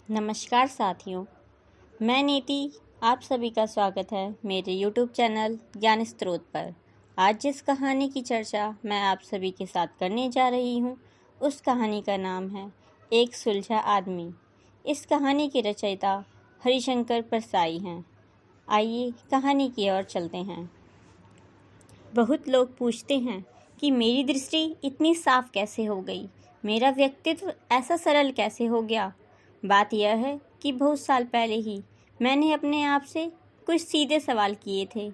नमस्कार साथियों, मैं नीति। आप सभी का स्वागत है मेरे YouTube चैनल ज्ञान स्रोत पर। आज जिस कहानी की चर्चा मैं आप सभी के साथ करने जा रही हूँ, उस कहानी का नाम है एक सुलझा आदमी। इस कहानी के रचयिता हरिशंकर परसाई हैं। आइए कहानी की ओर चलते हैं। बहुत लोग पूछते हैं कि मेरी दृष्टि इतनी साफ कैसे हो गई, मेरा व्यक्तित्व ऐसा सरल कैसे हो गया। बात यह है कि बहुत साल पहले ही मैंने अपने आप से कुछ सीधे सवाल किए थे।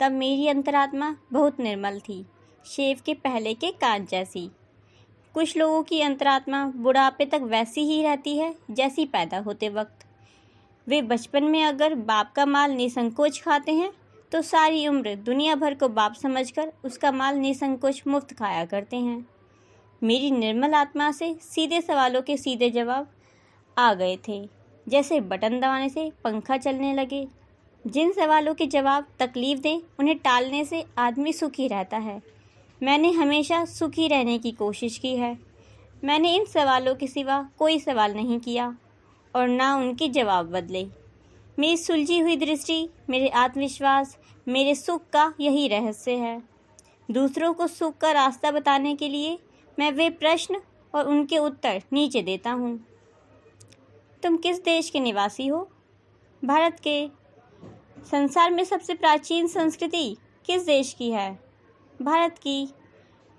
तब मेरी अंतरात्मा बहुत निर्मल थी, शेव के पहले के कांच जैसी। कुछ लोगों की अंतरात्मा बुढ़ापे तक वैसी ही रहती है जैसी पैदा होते वक्त। वे बचपन में अगर बाप का माल निसंकोच खाते हैं तो सारी उम्र दुनिया भर को बाप समझकर उसका माल निसंकोच मुफ्त खाया करते हैं। मेरी निर्मल आत्मा से सीधे सवालों के सीधे जवाब आ गए थे, जैसे बटन दबाने से पंखा चलने लगे। जिन सवालों के जवाब तकलीफ दें, उन्हें टालने से आदमी सुखी रहता है। मैंने हमेशा सुखी रहने की कोशिश की है। मैंने इन सवालों के सिवा कोई सवाल नहीं किया और ना उनके जवाब बदले। मेरी सुलझी हुई दृष्टि, मेरे आत्मविश्वास, मेरे सुख का यही रहस्य है। दूसरों को सुख का रास्ता बताने के लिए मैं वे प्रश्न और उनके उत्तर नीचे देता हूँ। तुम किस देश के निवासी हो? भारत के। संसार में सबसे प्राचीन संस्कृति किस देश की है? भारत की।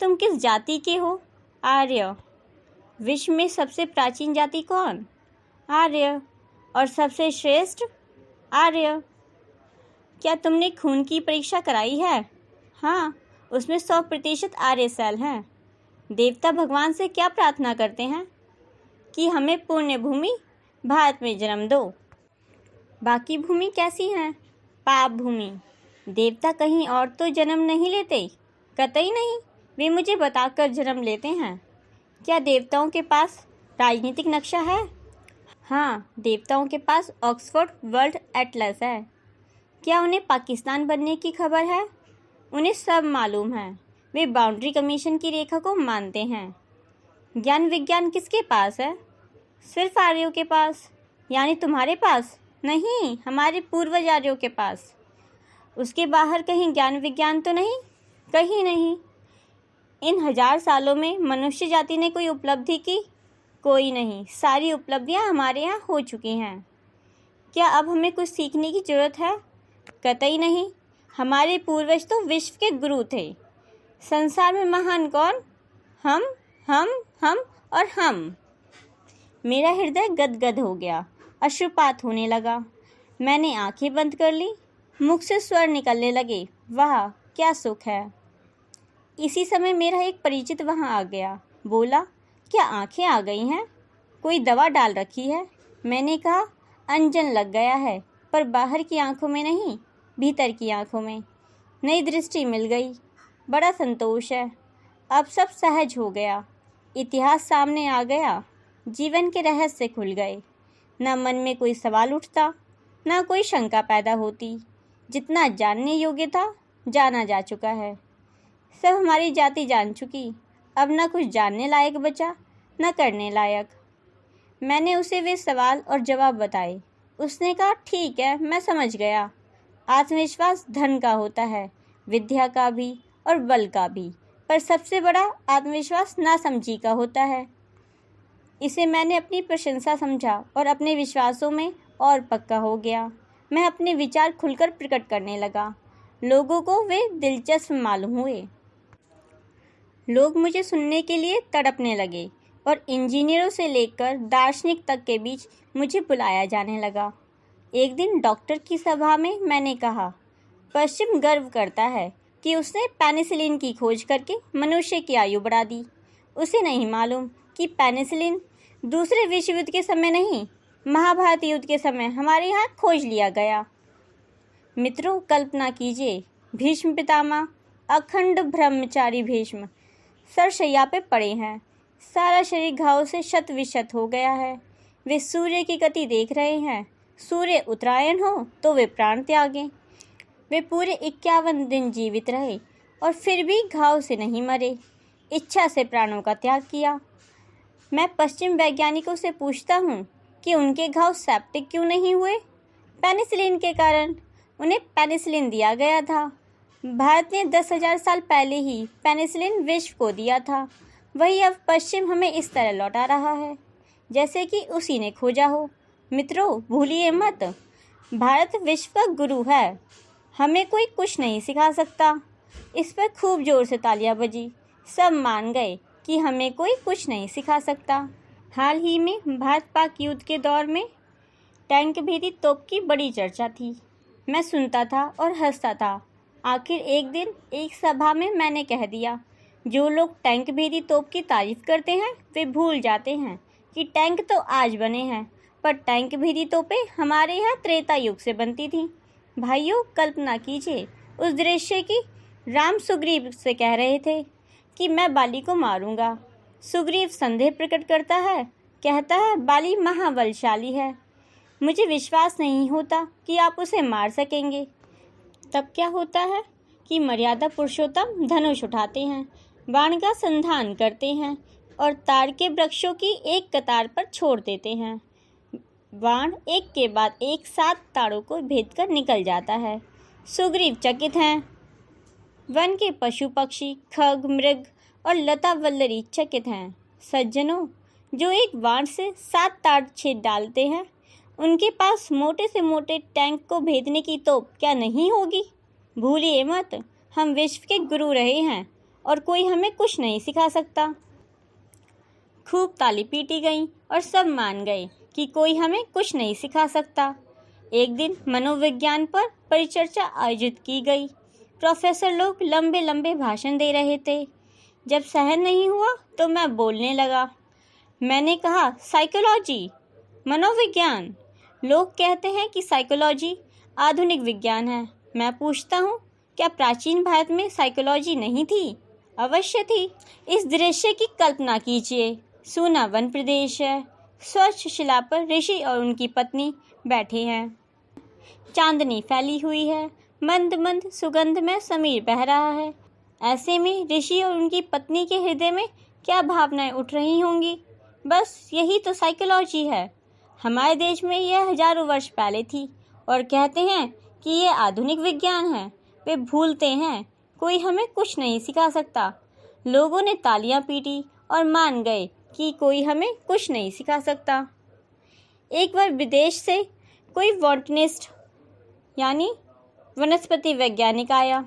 तुम किस जाति के हो? आर्य। विश्व में सबसे प्राचीन जाति कौन? आर्य। और सबसे श्रेष्ठ? आर्य। क्या तुमने खून की परीक्षा कराई है? हाँ, उसमें 100% आर्य सेल हैं। देवता भगवान से क्या प्रार्थना करते हैं? कि हमें पुण्य भूमि भारत में जन्म दो। बाकी भूमि कैसी हैं? पाप भूमि। देवता कहीं और तो जन्म नहीं लेते? कतई नहीं, वे मुझे बताकर जन्म लेते हैं। क्या देवताओं के पास राजनीतिक नक्शा है? हाँ, देवताओं के पास ऑक्सफोर्ड वर्ल्ड एटलस है। क्या उन्हें पाकिस्तान बनने की खबर है? उन्हें सब मालूम है। वे बाउंड्री कमीशन की रेखा को मानते हैं। ज्ञान विज्ञान किसके पास है? सिर्फ आर्यों के पास। यानी तुम्हारे पास? नहीं, हमारे पूर्वज आर्यों के पास। उसके बाहर कहीं ज्ञान विज्ञान तो नहीं? कहीं नहीं। इन 1000 सालों में मनुष्य जाति ने कोई उपलब्धि की? कोई नहीं। सारी उपलब्धियां हमारे यहाँ हो चुकी हैं। क्या अब हमें कुछ सीखने की जरूरत है? कतई नहीं। हमारे पूर्वज तो विश्व के गुरु थे। संसार में महान कौन? हम और हम। मेरा हृदय गदगद हो गया, अश्रुपात होने लगा। मैंने आंखें बंद कर ली। मुख से स्वर निकलने लगे, वाह क्या सुख है। इसी समय मेरा एक परिचित वहां आ गया। बोला, क्या आंखें आ गई हैं? कोई दवा डाल रखी है? मैंने कहा, अंजन लग गया है, पर बाहर की आंखों में नहीं, भीतर की आंखों में। नई दृष्टि मिल गई। बड़ा संतोष है। अब सब सहज हो गया। इतिहास सामने आ गया। जीवन के रहस्य खुल गए। न मन में कोई सवाल उठता, न कोई शंका पैदा होती। जितना जानने योग्य था, जाना जा चुका है। सब हमारी जाति जान चुकी। अब न कुछ जानने लायक बचा, न करने लायक। मैंने उसे वे सवाल और जवाब बताए। उसने कहा, ठीक है, मैं समझ गया। आत्मविश्वास धन का होता है, विद्या का भी और बल का भी, पर सबसे बड़ा आत्मविश्वास नासमझी का होता है। इसे मैंने अपनी प्रशंसा समझा और अपने विश्वासों में और पक्का हो गया। मैं अपने विचार खुलकर प्रकट करने लगा। लोगों को वे दिलचस्प मालूम हुए। लोग मुझे सुनने के लिए तड़पने लगे और इंजीनियरों से लेकर दार्शनिक तक के बीच मुझे बुलाया जाने लगा। एक दिन डॉक्टर की सभा में मैंने कहा, पश्चिम गर्व करता है कि उसने पेनिसिलिन की खोज करके मनुष्य की आयु बढ़ा दी। उसे नहीं मालूम कि पेनिसिलिन दूसरे विश्व युद्ध के समय नहीं, महाभारत युद्ध के समय हमारे यहाँ खोज लिया गया। मित्रों, कल्पना कीजिए, भीष्म पितामह, अखंड ब्रह्मचारी भीष्म सरशैया पे पड़े हैं। सारा शरीर घाव से शत विशत हो गया है। वे सूर्य की गति देख रहे हैं। सूर्य उत्तरायण हो तो वे प्राण त्यागें। वे पूरे 51 दिन जीवित रहे और फिर भी घाव से नहीं मरे। इच्छा से प्राणों का त्याग किया। मैं पश्चिम वैज्ञानिकों से पूछता हूँ, कि उनके घाव सेप्टिक क्यों नहीं हुए? पेनिसिलिन के कारण। उन्हें पेनिसिलिन दिया गया था। भारत ने 10,000 साल पहले ही पेनिसिलिन विश्व को दिया था। वही अब पश्चिम हमें इस तरह लौटा रहा है जैसे कि उसी ने खोजा हो। मित्रों, भूलिए मत, भारत विश्व का गुरु है। हमें कोई कुछ नहीं सिखा सकता। इस पर खूब जोर से तालियां बजी। सब मान गए कि हमें कोई कुछ नहीं सिखा सकता। हाल ही में भारत पाक युद्ध के दौर में टैंक भेदी तोप की बड़ी चर्चा थी। मैं सुनता था और हंसता था। आखिर एक दिन एक सभा में मैंने कह दिया, जो लोग टैंक भेदी तोप की तारीफ करते हैं वे भूल जाते हैं कि टैंक तो आज बने हैं, पर टैंक भेदी तोपें हमारे यहाँ त्रेता युग से बनती थीं। भाइयों, कल्पना कीजिए उस दृश्य की। राम सुग्रीव से कह रहे थे कि मैं बाली को मारूंगा। सुग्रीव संदेह प्रकट करता है, कहता है बाली महाबलशाली है, मुझे विश्वास नहीं होता कि आप उसे मार सकेंगे। तब क्या होता है कि मर्यादा पुरुषोत्तम धनुष उठाते हैं, बाण का संधान करते हैं और ताड़ के वृक्षों की एक कतार पर छोड़ देते हैं। बाण एक के बाद एक 7 ताड़ों को भेद कर निकल जाता है। सुग्रीव चकित हैं। वन के पशु पक्षी, खग, मृग और लता वल्लरी चकित हैं। सज्जनों, जो एक बाण से 7 ताड़ छेद डालते हैं, उनके पास मोटे से मोटे टैंक को भेदने की तोप क्या नहीं होगी? भूलिए मत, हम विश्व के गुरु रहे हैं और कोई हमें कुछ नहीं सिखा सकता। खूब ताली पीटी गई और सब मान गए कि कोई हमें कुछ नहीं सिखा सकता। एक दिन मनोविज्ञान पर परिचर्चा आयोजित की गई। प्रोफेसर लोग लंबे लंबे भाषण दे रहे थे। जब सहन नहीं हुआ तो मैं बोलने लगा। मैंने कहा, साइकोलॉजी, मनोविज्ञान। लोग कहते हैं कि साइकोलॉजी आधुनिक विज्ञान है। मैं पूछता हूँ, क्या प्राचीन भारत में साइकोलॉजी नहीं थी? अवश्य थी। इस दृश्य की कल्पना कीजिए। सूना वन प्रदेश है। स्वच्छ शिला पर ऋषि और उनकी पत्नी बैठे हैं। चांदनी फैली हुई है। मंद मंद सुगंध में समीर बह रहा है। ऐसे में ऋषि और उनकी पत्नी के हृदय में क्या भावनाएं उठ रही होंगी? बस यही तो साइकोलॉजी है। हमारे देश में यह हजारों वर्ष पहले थी और कहते हैं कि ये आधुनिक विज्ञान है। वे भूलते हैं, कोई हमें कुछ नहीं सिखा सकता। लोगों ने तालियां पीटी और मान गए कि कोई हमें कुछ नहीं सिखा सकता। एक बार विदेश से कोई बॉटनिस्ट यानी वनस्पति वैज्ञानिक आया।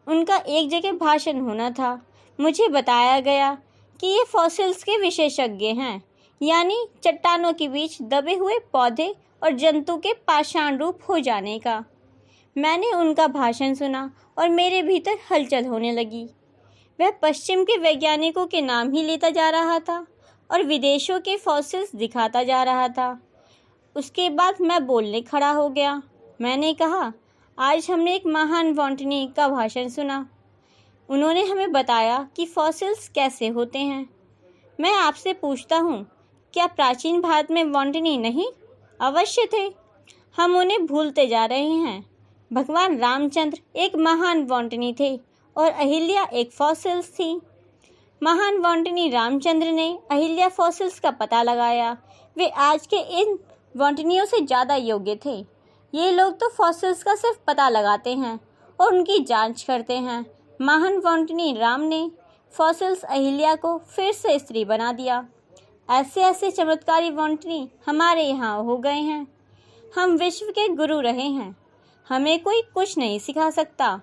उनका एक जगह भाषण होना था। मुझे बताया गया कि ये फॉसिल्स के विशेषज्ञ हैं, यानी चट्टानों के बीच दबे हुए पौधे और जंतु के पाषाण रूप हो जाने का। मैंने उनका भाषण सुना और मेरे भीतर हलचल होने लगी। वह पश्चिम के वैज्ञानिकों के नाम ही लेता जा रहा था और विदेशों के फॉसिल्स दिखाता जा रहा था। उसके बाद मैं बोलने खड़ा हो गया। मैंने कहा, आज हमने एक महान बॉटनी का भाषण सुना। उन्होंने हमें बताया कि फॉसिल्स कैसे होते हैं। मैं आपसे पूछता हूँ, क्या प्राचीन भारत में बॉटनी नहीं? अवश्य थे। हम उन्हें भूलते जा रहे हैं। भगवान रामचंद्र एक महान बॉटनी थे और अहिल्या एक फॉसिल्स थी। महान बॉटनी रामचंद्र ने अहिल्या फॉसिल्स का पता लगाया। वे आज के इन बॉटनियों से ज़्यादा योग्य थे। ये लोग तो फॉसिल्स का सिर्फ पता लगाते हैं और उनकी जांच करते हैं। महान बॉटनी राम ने फॉसिल्स अहिल्या को फिर से स्त्री बना दिया। ऐसे ऐसे चमत्कारी बॉटनी हमारे यहाँ हो गए हैं। हम विश्व के गुरु रहे हैं, हमें कोई कुछ नहीं सिखा सकता।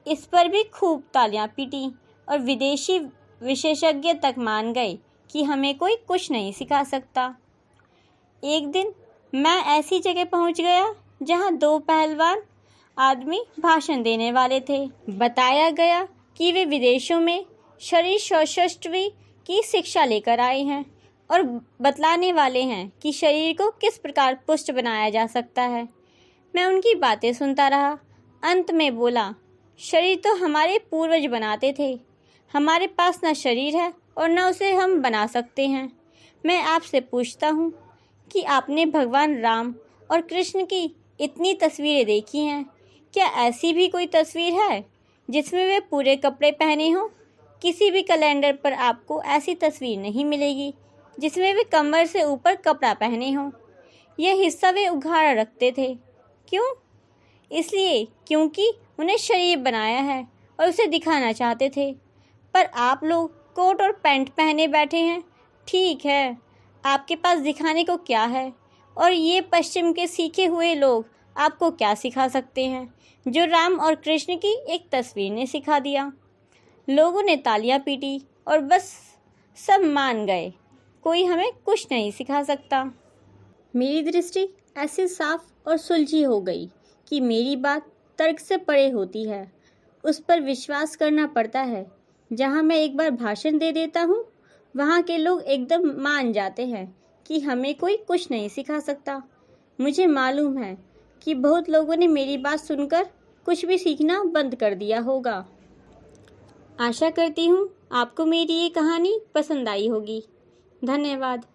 इस पर भी खूब तालियां पीटी और विदेशी विशेषज्ञ तक मान गए कि हमें कोई कुछ नहीं सिखा सकता। एक दिन मैं ऐसी जगह पहुंच गया जहां 2 पहलवान आदमी भाषण देने वाले थे। बताया गया कि वे विदेशों में शरीर सौष्ठवी की शिक्षा लेकर आए हैं और बतलाने वाले हैं कि शरीर को किस प्रकार पुष्ट बनाया जा सकता है। मैं उनकी बातें सुनता रहा। अंत में बोला, शरीर तो हमारे पूर्वज बनाते थे। हमारे पास न शरीर है और न उसे हम बना सकते हैं। मैं आपसे पूछता हूँ कि आपने भगवान राम और कृष्ण की इतनी तस्वीरें देखी हैं, क्या ऐसी भी कोई तस्वीर है जिसमें वे पूरे कपड़े पहने हों? किसी भी कैलेंडर पर आपको ऐसी तस्वीर नहीं मिलेगी। जिसमें वे कमर से ऊपर कपड़ा पहने हों। यह हिस्सा वे उघाड़ा रखते थे। क्यों? इसलिए क्योंकि उन्हें शरीफ बनाया है और उसे दिखाना चाहते थे। पर आप लोग कोट और पैंट पहने बैठे हैं। ठीक है, आपके पास दिखाने को क्या है? और ये पश्चिम के सीखे हुए लोग आपको क्या सिखा सकते हैं, जो राम और कृष्ण की एक तस्वीर ने सिखा दिया। लोगों ने तालियां पीटी और बस सब मान गए। कोई हमें कुछ नहीं सिखा सकता। मेरी दृष्टि ऐसी साफ और सुलझी हो गई कि मेरी बात तर्क से परे होती है। उस पर विश्वास करना पड़ता है। जहाँ मैं एक बार भाषण दे देता हूँ, वहाँ के लोग एकदम मान जाते हैं कि हमें कोई कुछ नहीं सिखा सकता। मुझे मालूम है कि बहुत लोगों ने मेरी बात सुनकर कुछ भी सीखना बंद कर दिया होगा। आशा करती हूँ आपको मेरी ये कहानी पसंद आई होगी। धन्यवाद।